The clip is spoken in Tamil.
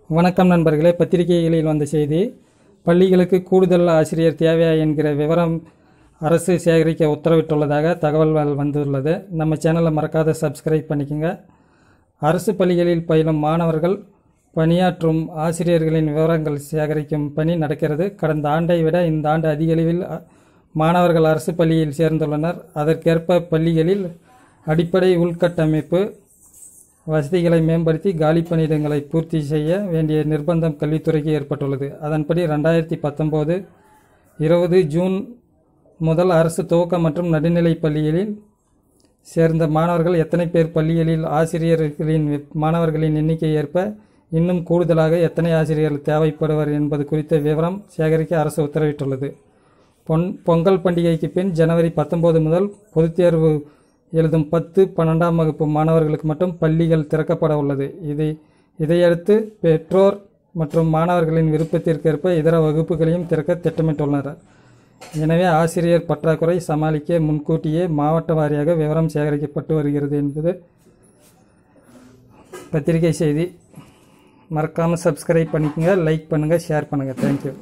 வணக்கம் நண்பர்களே, பத்திரிகைகளில் வந்த செய்தி. பள்ளிகளுக்கு கூடுதல் ஆசிரியர் தேவையா என்கிற விவரம் அரசு சேகரிக்க உத்தரவிட்டுள்ளதாக தகவல்கள் வந்துள்ளது. நம்ம சேனலை மறக்காத சப்ஸ்கிரைப் பண்ணிக்கோங்க. அரசு பள்ளிகளில் பயிலும் மாணவர்கள் பணியாற்றும் ஆசிரியர்களின் விவரங்கள் சேகரிக்கும் பணி நடக்கிறது. கடந்த ஆண்டை விட இந்த ஆண்டு அதிக அளவில் மாணவர்கள் அரசு பள்ளியில் சேர்ந்துள்ளனர். அதற்கேற்ப பள்ளிகளில் அடிப்படை உள்கட்டமைப்பு வசதிகளை மேம்படுத்தி காலி பணியிடங்களை பூர்த்தி செய்ய வேண்டிய நிர்பந்தம் கல்வித்துறைக்கு ஏற்பட்டுள்ளது. அதன்படி 2019-20 ஜூன் முதல் அரசு துவக்க மற்றும் நடுநிலை பள்ளிகளில் சேர்ந்த மாணவர்கள் எத்தனை பேர் பள்ளிகளில் ஆசிரியர்களின் மாணவர்களின் எண்ணிக்கை ஏற்ப இன்னும் கூடுதலாக எத்தனை ஆசிரியர்கள் தேவைப்படுவர் என்பது குறித்த விவரம் சேகரிக்க அரசு உத்தரவிட்டுள்ளது. பொங்கல் பண்டிகைக்கு பின் ஜனவரி 19 முதல் பொதுத் தேர்வு எழுதும் 10, 12ஆம் வகுப்பு மாணவர்களுக்கு மட்டும் பள்ளிகள் திறக்கப்பட உள்ளது. இதையடுத்து பெற்றோர் மற்றும் மாணவர்களின் விருப்பத்திற்கேற்ப இதர வகுப்புகளையும் திறக்க திட்டமிட்டுள்ளனர். எனவே ஆசிரியர் பற்றாக்குறை சமாளிக்க முன்கூட்டியே மாவட்ட வாரியாக விவரம் சேகரிக்கப்பட்டு வருகிறது என்பது பத்திரிகை செய்தி. மறக்காமல் சப்ஸ்கிரைப் பண்ணிக்கோங்க, லைக் பண்ணுங்கள், ஷேர் பண்ணுங்கள். தேங்க்யூ.